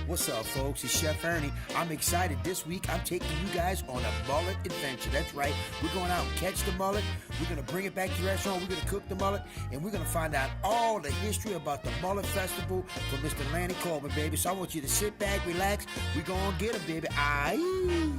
What's up, folks? It's Chef Ernie. I'm excited. This week, I'm taking you guys on a mullet adventure. That's right. We're going out and catch the mullet. We're going to bring it back to the restaurant. We're going to cook the mullet. And we're going to find out all the history about the Mullet Festival from Mr. Lanny Coleman, baby. So I want you to sit back, relax. We're going to get it, baby. Aye.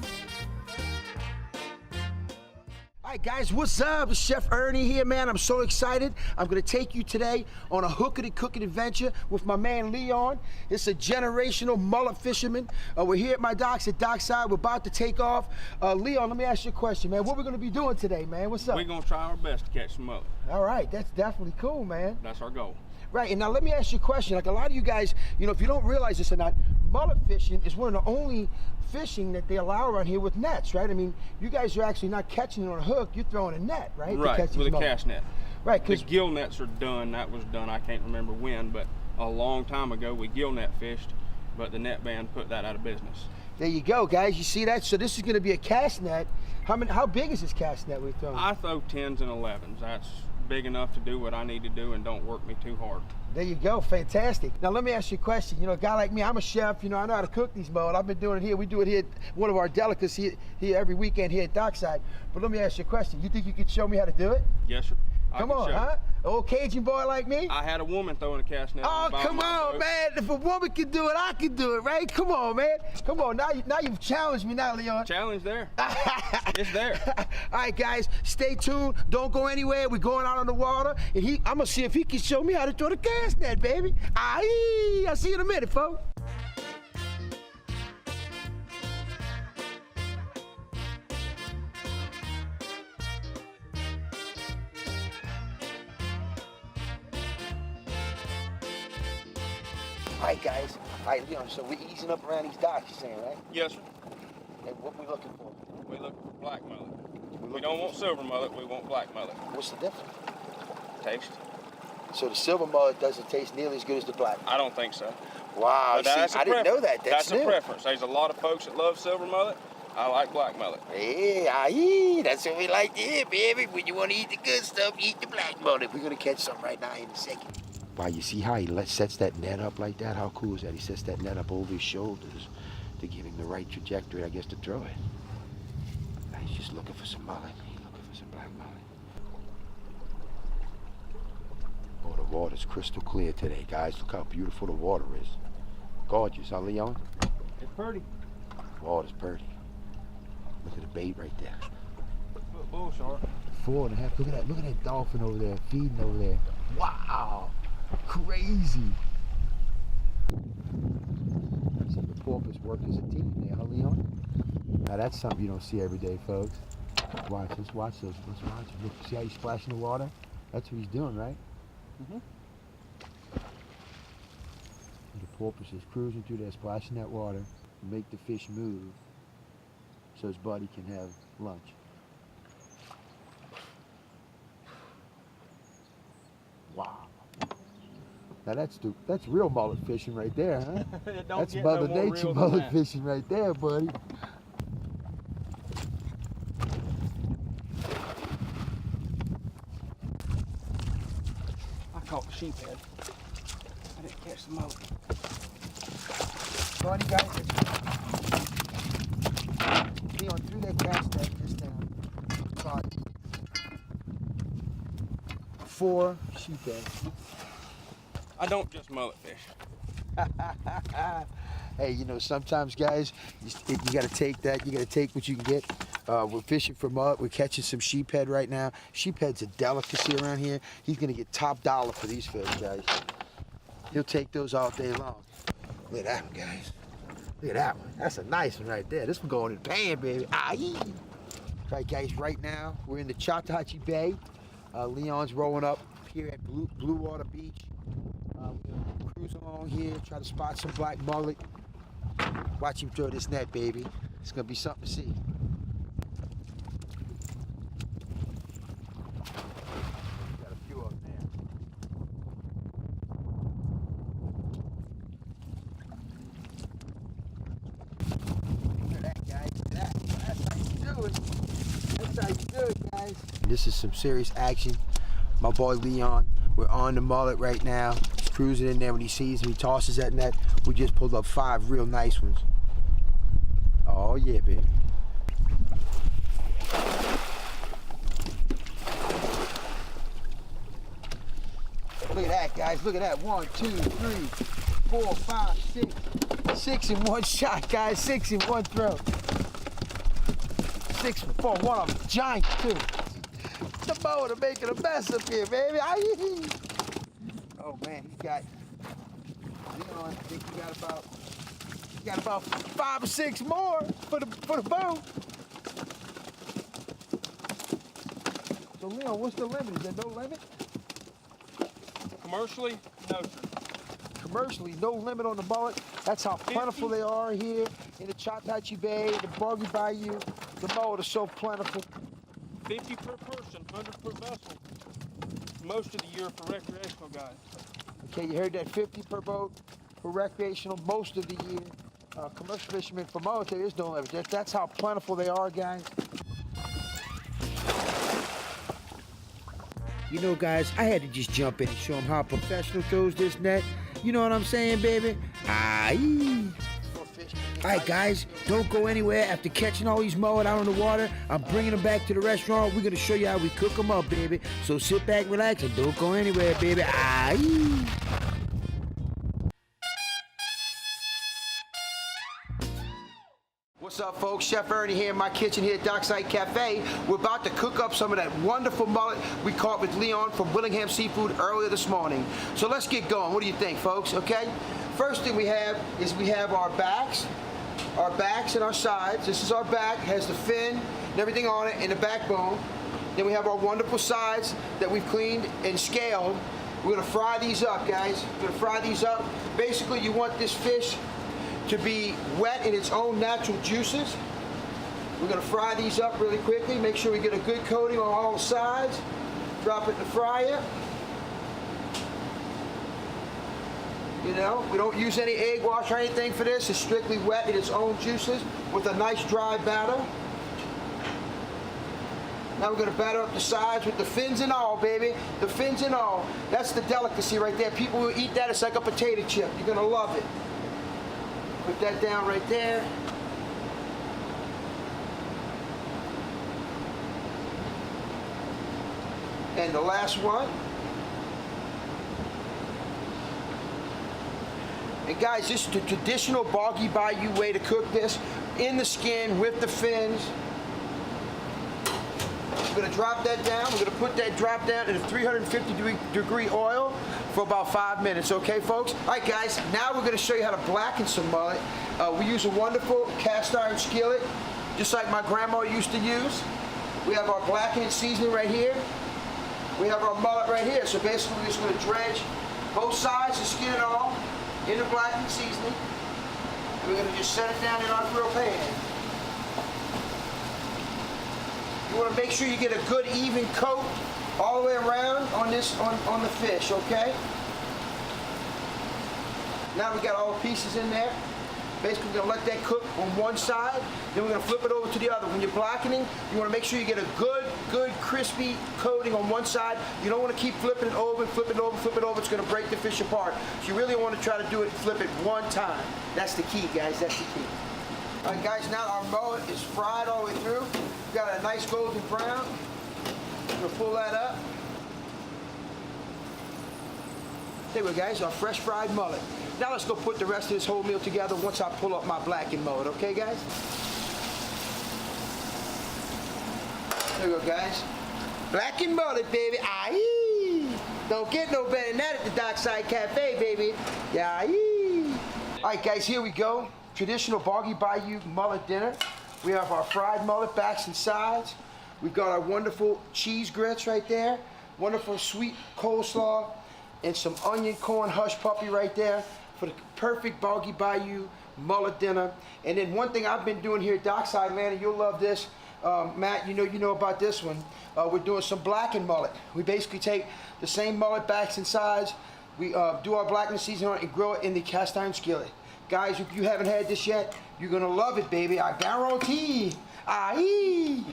Alright guys, what's up? It's Chef Ernie here, man. I'm so excited. I'm gonna take you today on a hookity cooking adventure with my man Leon. It's a generational mullet fisherman. We're here at my docks at Dockside. We're about to take off. Leon, let me ask you a question, man. What we're gonna be doing today, man? What's up? We're gonna try our best to catch some mullet. Alright, that's definitely cool, man. That's our goal. Right, and now let me ask you a question. Like a lot of you guys, you know, if you don't realize this or not, mullet fishing is one of the only fishing that they allow around here with nets, right? I mean, you guys are actually not catching it on a hook, you're throwing a net, right? Right, with a cast net. Right, because the gill nets are done. That was done, I can't remember when, but a long time ago we gill net fished, but the net ban put that out of business. There you go, guys. You see that? So this is going to be a cast net. How big is this cast net we're throwing? I throw 10s and 11s. That's big enough to do what I need to do and don't work me too hard. There you go, fantastic. Now let me ask you a question. You know, a guy like me, I'm a chef, you know, I know how to cook these mullet. I've been doing it here. We do it here, one of our delicacies here every weekend here at Dockside. But let me ask you a question. You think you could show me how to do it? Yes, sir. Come on, huh? An old Cajun boy like me? I had a woman throwing a cast net. Oh, come on, man. If a woman can do it, I can do it, right? Come on, man. Come on. Now you've challenged me now, Leon. Challenge there. It's there. All right, guys, stay tuned. Don't go anywhere. We're going out on the water, and I'm going to see if he can show me how to throw the cast net, baby. Aye. I'll see you in a minute, folks. All right, guys. All right, Leon, so we're easing up around these docks, you're saying, right? Yes, sir. And what we looking for? We look for black mullet. We don't want silver mullet, we want black mullet. What's the difference? Taste. So the silver mullet doesn't taste nearly as good as the black? I don't think so. Wow, see, I didn't know that. That's a preference. There's a lot of folks that love silver mullet. I like black mullet. Hey, aye, that's what we like to hear, baby. When you want to eat the good stuff, eat the black mullet. We're going to catch some right now in a second. Wow, you see how he sets that net up like that? How cool is that? He sets that net up over his shoulders to give him the right trajectory, I guess, to throw it. Now he's just looking for some mullet. He's looking for some black mullet. Oh, the water's crystal clear today, guys. Look how beautiful the water is. Gorgeous, huh, Leon? It's pretty. Water's pretty. Look at the bait right there. Bull shark. 4.5. Look at that. Look at that dolphin over there, feeding over there. Wow. Crazy. See the porpoise work as a team there, huh, Leon? Now that's something you don't see every day, folks. Watch, let's watch those. Let's watch. Look, see how he's splashing the water? That's what he's doing, right? Mm-hmm. The porpoise is cruising through there, splashing that water to make the fish move so his buddy can have lunch. Wow. Now that's real mullet fishing right there, huh? That's Mother Nature mullet fishing right there, buddy. I caught the sheephead. I didn't catch the mullet. Funny guys, Leon threw that cast net just down. Caught 4 sheephead. I don't just mullet fish. Hey, you know, sometimes, guys, you got to take that. You got to take what you can get. We're fishing for mullet. We're catching some sheephead right now. Sheephead's a delicacy around here. He's going to get top dollar for these fish, guys. He'll take those all day long. Look at that one, guys. Look at that one. That's a nice one right there. This one going in the pan, baby. Aye. All right, guys, right now, we're in the Chattahoochee Bay. Leon's rolling up here at Blue Water Beach. We're gonna cruise along here, try to spot some black mullet. Watch him throw this net, baby. It's gonna be something to see. Got a few up there. Look at that, guys. Look at that. That's how you do it. That's how you do it, guys. This is some serious action. My boy Leon, we're on the mullet right now. Cruising in there. When he sees him, he tosses that net. We just pulled up 5 real nice ones. Oh yeah, baby. Look at that, guys. Look at that. 1, 2, 3, 4, 5, 6. 6 in one shot, guys. 6 in one throw. 6 for one of them. Giant, too. The motor making a mess up here, baby. Oh, man. He's got, I think he got about 5 or 6 more for the boat. So, Leon, what's the limit? Is there no limit? Commercially, no, sir. Commercially, no limit on the mullet. That's how plentiful they are here in the Chattahoochee Bay, the Boggy Bayou. The mullet is so plentiful. 50 per person, 100 per vessel. Most of the year for recreational guys. Okay, you heard that, 50 per boat for recreational most of the year. Commercial fishermen for mullet, there is no limit. That's how plentiful they are, guys. You know, guys, I had to just jump in and show them how a professional throws this net. You know what I'm saying, baby? Aye. All right, guys, don't go anywhere. After catching all these mullet out on the water, I'm bringing them back to the restaurant. We're going to show you how we cook them up, baby. So sit back, relax, and don't go anywhere, baby. Aye. What's up, folks? Chef Ernie here in my kitchen here at Dockside Cafe. We're about to cook up some of that wonderful mullet we caught with Leon from Willingham Seafood earlier this morning. So let's get going. What do you think, folks? Okay? First thing we have is our backs and our sides. This is our back, has the fin and everything on it, and the backbone. Then we have our wonderful sides that we've cleaned and scaled. We're gonna fry these up, guys. We're gonna fry these up. Basically, you want this fish to be wet in its own natural juices. We're gonna fry these up really quickly. Make sure we get a good coating on all sides. Drop it in the fryer. You know, we don't use any egg wash or anything for this. It's strictly wet in its own juices with a nice dry batter. Now we're gonna batter up the sides with the fins and all, baby. The fins and all. That's the delicacy right there. People who eat that, it's like a potato chip. You're gonna love it. Put that down right there. And the last one. And guys, this is the traditional Boggy Bayou way to cook this. In the skin with the fins. We're gonna drop that down. We're gonna put that drop down in a 350-degree oil for about 5 minutes, okay, folks? All right, guys, now we're gonna show you how to blacken some mullet. We use a wonderful cast iron skillet, just like my grandma used to use. We have our blackening seasoning right here. We have our mullet right here. So basically, we're just gonna dredge both sides, the skin and all, in the blackening seasoning. And we're gonna just set it down in our grill pan. You want to make sure you get a good even coat all the way around on this on the fish, okay? Now we got all the pieces in there. Basically, we're gonna let that cook on one side, then we're gonna flip it over to the other. When you're blackening, you want to make sure you get a good crispy coating on one side. You don't want to keep flipping it over and flipping it over and flipping it over. It's gonna break the fish apart. So you really want to try to do it, flip it one time. That's the key, guys. That's the key. All right, guys, now our mullet is fried all the way through. We've got a nice golden brown. We're gonna pull that up. There we go, guys, our fresh fried mullet. Now let's go put the rest of this whole meal together once I pull up my blackened mullet, okay, guys? There we go, guys. Blackened mullet, baby. Aye. Don't get no better than that at the Dockside Cafe, baby. Yeah, aye. All right, guys, here we go. Traditional Boggy Bayou mullet dinner. We have our fried mullet backs and sides. We've got our wonderful cheese grits right there. Wonderful sweet coleslaw and some onion corn hush puppy right there for the perfect Boggy Bayou mullet dinner. And then one thing I've been doing here at Dockside, Atlanta, you'll love this. Matt, you know about this one. We're doing some blackened mullet. We basically take the same mullet backs and sides. We do our blackened seasoning on it and grill it in the cast iron skillet. Guys, if you haven't had this yet, you're gonna love it, baby. I guarantee. Aye.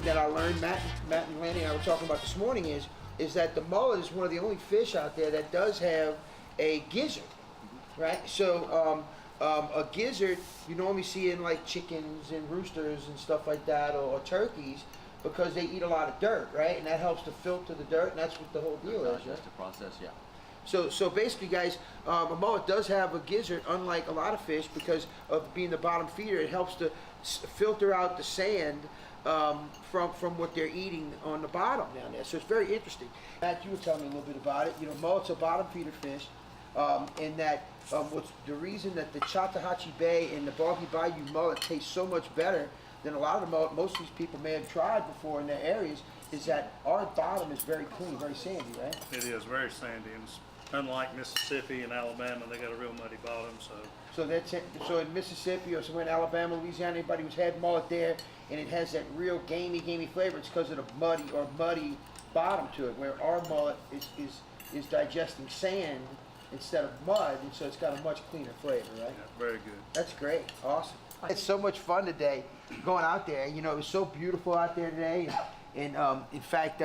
something that I learned, Matt and Lanny and I were talking about this morning, is that the mullet is one of the only fish out there that does have a gizzard, right? So a gizzard you normally see in like chickens and roosters and stuff like that, or turkeys, because they eat a lot of dirt, right? And that helps to filter the dirt, and that's what the whole deal is. That's the process, yeah. So basically, guys, a mullet does have a gizzard, unlike a lot of fish, because of being the bottom feeder. It helps to filter out the sand from what they're eating on the bottom down there. So it's very interesting. Matt, you were telling me a little bit about it. You know, mullet's a bottom feeder fish, and that what's the reason that the Chattahoochee Bay and the Boggy Bayou mullet taste so much better than a lot of the mullet most of these people may have tried before in their areas is that our bottom is very clean, very sandy, right? It is very sandy, and it's unlike Mississippi and Alabama, they got a real muddy bottom. So that's it. So in Mississippi or somewhere in Alabama, Louisiana, anybody who's had mullet there, and it has that real gamey flavor, it's because of the muddy bottom to it. Where our mullet is digesting sand instead of mud, and so it's got a much cleaner flavor, right? Yeah, very good. That's great. Awesome. It's so much fun today going out there. You know, it was so beautiful out there today. And in fact,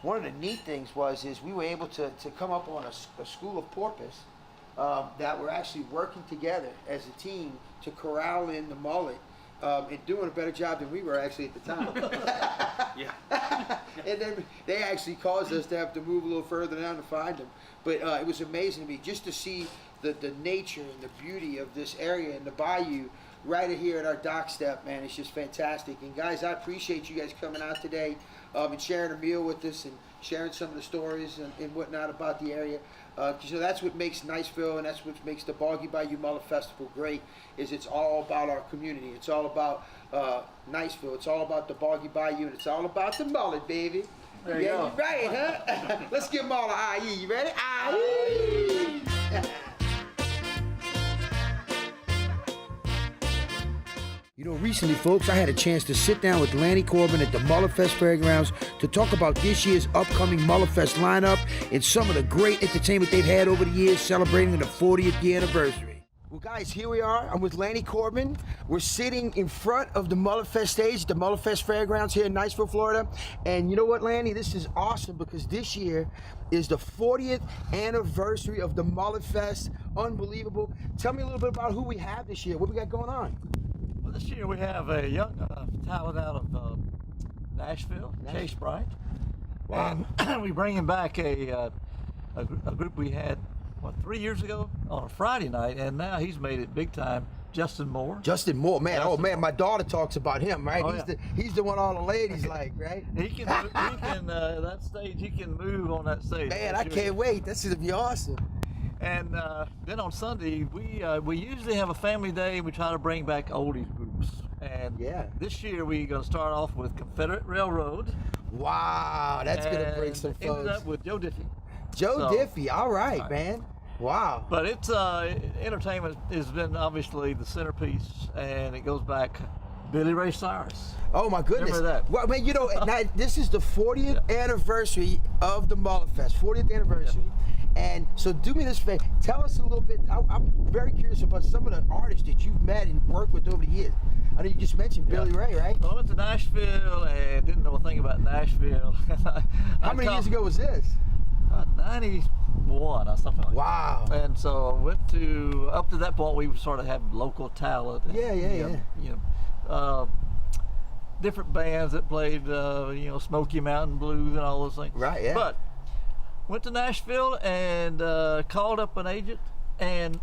one of the neat things is we were able to come up on a school of porpoise that were actually working together as a team to corral in the mullet and doing a better job than we were actually at the time. Yeah. And then they actually caused us to have to move a little further down to find them. But it was amazing to me just to see the nature and the beauty of this area and the bayou right here at our dock step, man. It's just fantastic. And guys, I appreciate you guys coming out today and sharing a meal with us and sharing some of the stories and whatnot about the area. You know, that's what makes Niceville, and that's what makes the Boggy Bayou Mullet Festival great, is it's all about our community. It's all about Niceville. It's all about the Boggy Bayou, and it's all about the mullet, baby. There you go. You right, huh? Let's give them all an IE. You ready? IE! You know, recently, folks, I had a chance to sit down with Lanny Corbin at the Mullet Fest Fairgrounds to talk about this year's upcoming Mullet Fest lineup and some of the great entertainment they've had over the years celebrating the 40th year anniversary. Well, guys, here we are. I'm with Lanny Corbin. We're sitting in front of the Mullet Fest stage, the Mullet Fest Fairgrounds here in Niceville, Florida. And you know what, Lanny? This is awesome because this year is the 40th anniversary of the Mullet Fest. Unbelievable. Tell me a little bit about who we have this year. What we got going on? Well, this year we have a young talent out of Nashville, Chase Bright. Wow. And we bring him back a group we had, 3 years ago on a Friday night, and now he's made it big time. Justin Moore. Justin Moore, man. Justin oh man, Moore. my daughter talks about him, right? Oh, He's the one all the ladies like, right? He can that stage. He can move on that stage. Man, I can't wait. That's gonna be awesome. And then on Sunday, we usually have a family day. We try to bring back oldies groups. And Yeah. this year we're going to start off with Confederate Railroad. Wow, that's gonna bring some Ended folks. up with Joe Diffie. Joe So- Diffie, all right, man. Wow. But it's entertainment has been obviously the centerpiece, and it goes back Billy Ray Cyrus. Oh my goodness. Remember that? Well, man, you know, now, this is the 40th anniversary of the Mullet Fest. 40th anniversary. And so do me this favor. Tell us a little bit. I'm very curious about some of the artists that you've met and worked with over the years. I know you just mentioned Billy Ray, right? Well, I went to Nashville and didn't know a thing about Nashville. How many years ago was this? 91 or something like that. Wow. And so I went to, up to that point, we sort of had local talent. And, Yeah. Different bands that played, Smoky Mountain Blues and all those things. Right, yeah. But went to Nashville and called up an agent, and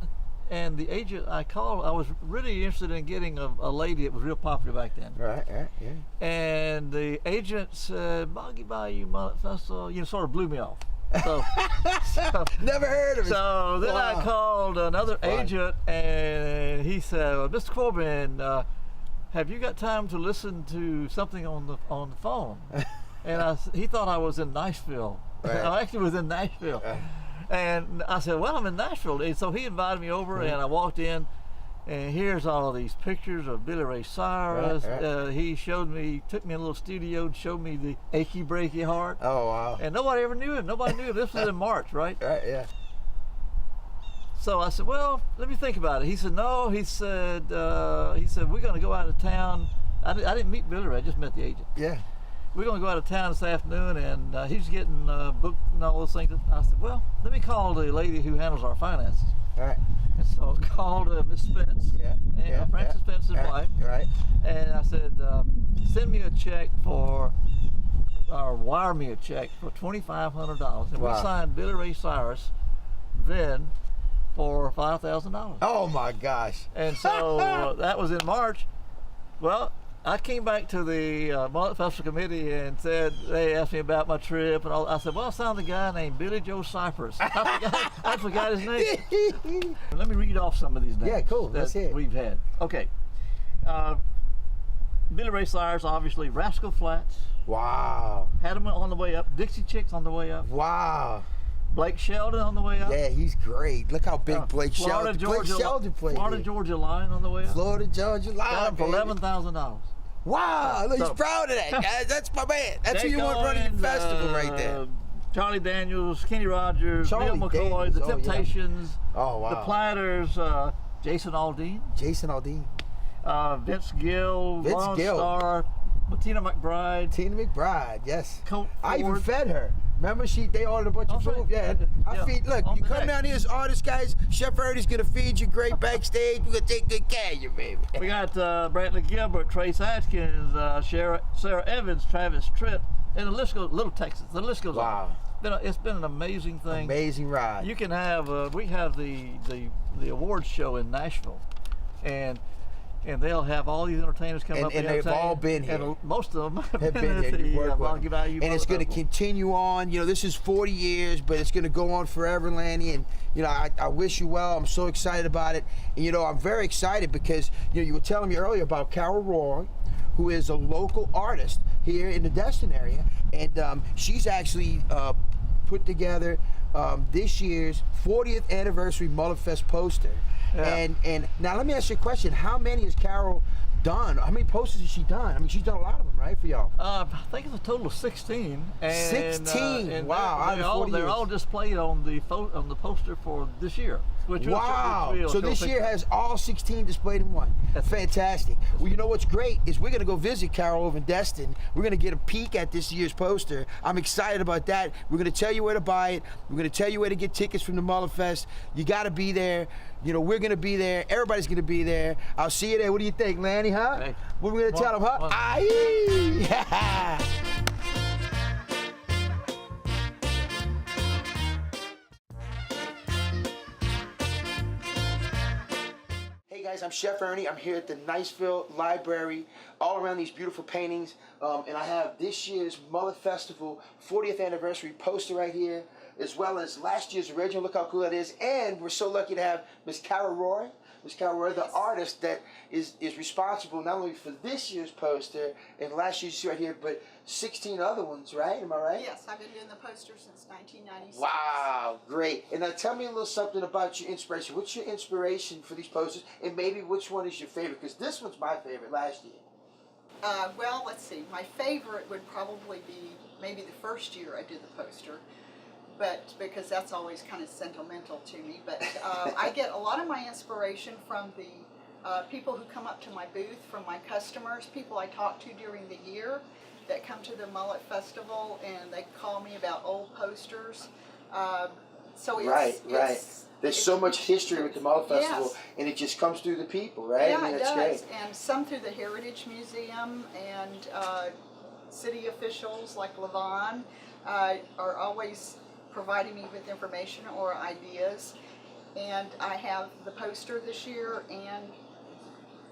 the agent I called, I was really interested in getting a lady that was real popular back then. Right, yeah. And the agent said, Boggy Bayou Mullet Festival, sort of blew me off. So, Never heard of it. so then I Wow. called another Fine. agent, and he said, well, Mr. Corbin, have you got time to listen to something on the phone? And he thought I was in Nashville. Right. I actually was in Nashville. And I said, well, I'm in Nashville. And so he invited me over, and I walked in, and here's all of these pictures of Billy Ray Cyrus. Right. He showed me, took me in a little studio and showed me the Achy Breaky Heart. Oh, wow. And nobody ever knew him. Nobody knew him. This was in March, right? Right, yeah. So I said, well, let me think about it. He said, no. He said, we're going to go out of town. I didn't meet Billy Ray. I just met the agent. Yeah. we're going to go out of town this afternoon, and he's getting booked and all those things. I said, well, let me call the lady who handles our finances. All right. And so I called Miss Spence, Francis Spence's wife, Right. and I said, send me a check or wire me a check for $2,500. And Wow. we signed Billy Ray Cyrus then for $5,000. Oh my gosh. And so that was in March. Well, I came back to the Mullet Festival Committee and said, they asked me about my trip and all. I said, well, I found a guy named Billy Joe Cypress. I forgot his name. Let me read off some of these names. Yeah, cool. That Let's hear it. we've had. Okay. Billy Ray Cyrus, obviously. Rascal Flatts. Wow. Had him on the way up. Dixie Chicks on the way up. Wow. Blake Sheldon on the way up. Yeah, he's great. Look how big Blake Florida, Sheldon. Georgia, Blake Sheldon played. Florida, here. Georgia Line on the way up. Florida, Georgia Got Line. him for baby. $11,000. Wow, look, he's So- proud of that, guys. That's my man. That's who Jake you want running Owens, the festival right there. Charlie Daniels, Kenny Rogers, Charlie Bill McCoy, Daniels, The oh, yeah. Temptations, Oh, wow. The Platters, Jason Aldean, Jason Aldean. Vince Gill, Vince Lawrence Gill. Starr, Bettina McBride, Tina McBride, yes. Colt I even Ford. fed her. Remember, they ordered a bunch of That's food. right. Yeah, I Yeah. feed. Look, On you the come deck. down here as artists, guys. Chef Ernie's gonna feed you great backstage. We're gonna take good care of you, baby. We got Brantley Gilbert, Trace Atkins, Sarah Evans, Travis Tritt, and the list goes. Little Texas. The list goes Wow. on. It's been an amazing thing. Amazing ride. You can have. We have the awards show in Nashville, and they'll have all these entertainers come And- up. and and they've all been here. And most of them have have been at here. You the work with Bonneville them. Bayou And it's going to Festival. continue on. You know, this is 40 years, but it's going to go on forever, Lanny. And you know, I wish you well. I'm so excited about it. And you know, I'm very excited because you were telling me earlier about Carol Roy, who is a local artist here in the Destin area, and she's actually put together this year's 40th anniversary Mullet Fest poster. Yeah. And now let me ask you a question. How many has Carol done? How many posters has she done? I mean, she's done a lot of them, right, for y'all? I think it's a total of 16. And, 16? and Wow, out They're, of 40 they're years. all displayed on the poster for this year. Which Wow! we'll So show this year pictures. has all 16 displayed in one. That's fantastic. Well, you know what's great is we're gonna go visit Carol over in Destin. We're gonna get a peek at this year's poster. I'm excited about that. We're gonna tell you where to buy it. We're gonna tell you where to get tickets from the Mullet Fest. You gotta be there. You know, we're gonna be there. Everybody's gonna be there. I'll see you there. What do you think, Lanny? Huh? Hey. What are we gonna tell them? Huh? Well. Aye! Hey guys, I'm Chef Ernie. I'm here at the Niceville Library, all around these beautiful paintings, and I have this year's Mullet Festival 40th anniversary poster right here, as well as last year's original. Look how cool that is, and we're so lucky to have Miss Carol Roy. Miss Carol Roy, the artist that is responsible not only for this year's poster and last year's right here, but 16 other ones, right? Am I right? Yes, I've been doing the poster since 1996. Wow, great. And now tell me a little something about your inspiration. What's your inspiration for these posters, and maybe which one is your favorite? Because this one's my favorite last year. Well, let's see. My favorite would probably be maybe the first year I did the poster, but because that's always kind of sentimental to me. But I get a lot of my inspiration from the people who come up to my booth, from my customers, people I talk to during the year that come to the Mullet Festival, and they call me about old posters. So Right. There's so much history with the Mullet Festival, Yes. and it just comes through the people, right? Yeah, I mean, it that's does. great. And some through the Heritage Museum, and city officials like Levon are always providing me with information or ideas. And I have the poster this year, and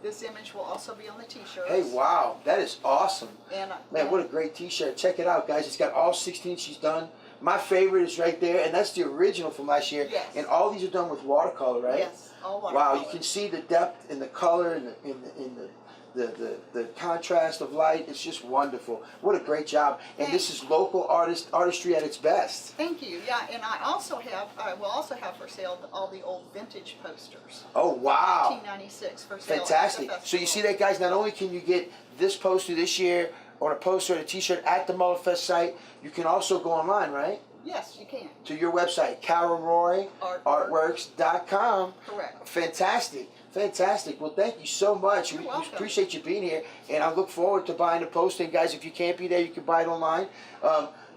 this image will also be on the t-shirts. Hey, wow, that is awesome. And Man, what a great t-shirt. Check it out, guys. It's got all 16 she's done. My favorite is right there, and that's the original from last year. Yes. And all these are done with watercolor, right? Yes, all Wow, watercolor. you can see the depth and the color and the contrast of light. It's just wonderful. What a great job. And this is local artistry at its best. Thank you. Yeah, and I will also have for sale all the old vintage posters. Oh, wow. 1996 for sale. at the Fantastic. So you festival. see that, guys, not only can you get this poster this year on a poster and a t-shirt at the Mullet Fest site, you can also go online, right? Yes, you can. To your website, carolroyartworks.com. Correct. Fantastic. Fantastic. Well, thank you so much. You're We welcome. appreciate you being here, and I look forward to buying the poster. And guys, if you can't be there, you can buy it online.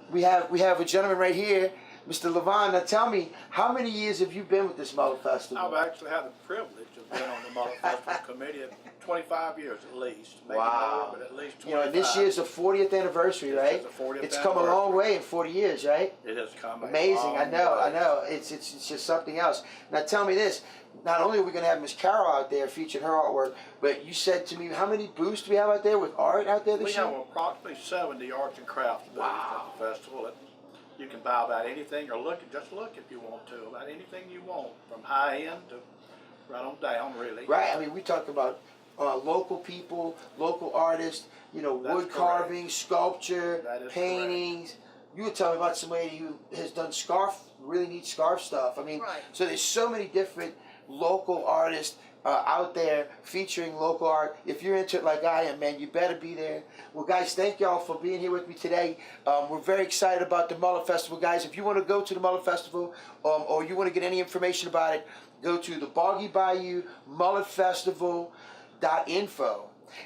We have a gentleman right here, Mr. Levon. Now, tell me, how many years have you been with this Mullet Festival? I've actually had the privilege of being on the Mullet Festival Committee 25 years at least. Maybe Wow. more, but at least 25. You know, and this year's the 40th anniversary, This right? is the 40th It's come a long anniversary. way in 40 years, right? It has come Amazing. a long I way. know. It's just something else. Now, tell me this. Not only are we going to have Miss Carol out there featuring her artwork, but you said to me, how many booths do we have out there with art out there We this year? have approximately 70 arts and crafts booths at the festival. You can buy about anything, or just look if you want to, about anything you want, from high end to right on down, really. Right. I mean, we talk about local people, local artists, you know, That's wood correct. carving, sculpture, That is paintings. You were telling me about somebody who has done really neat scarf stuff. I mean, Right. so there's so many different local artists out there featuring local art. If you're into it like I am, man, you better be there. Well, guys, thank y'all for being here with me today. We're very excited about the Mullet Festival. Guys, if you want to go to the Mullet Festival or you want to get any information about it, go to the Boggy Bayou Mullet Festival.info.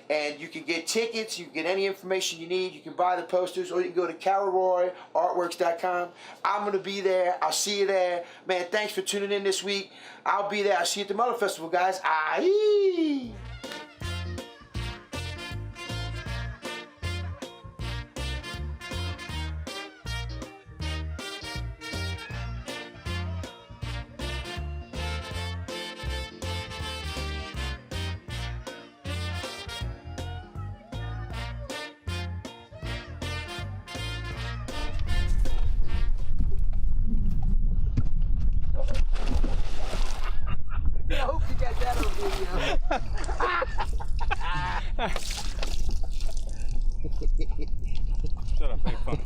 And you can get tickets, you can get any information you need, you can buy the posters, or you can go to CarolRoyArtworks.com. I'm going to be there. I'll see you there. Man, thanks for tuning in this week. I'll be there. I'll see you at the Mullet Festival, guys. Aye. I hope you got that on video. Shut up, ain't funny.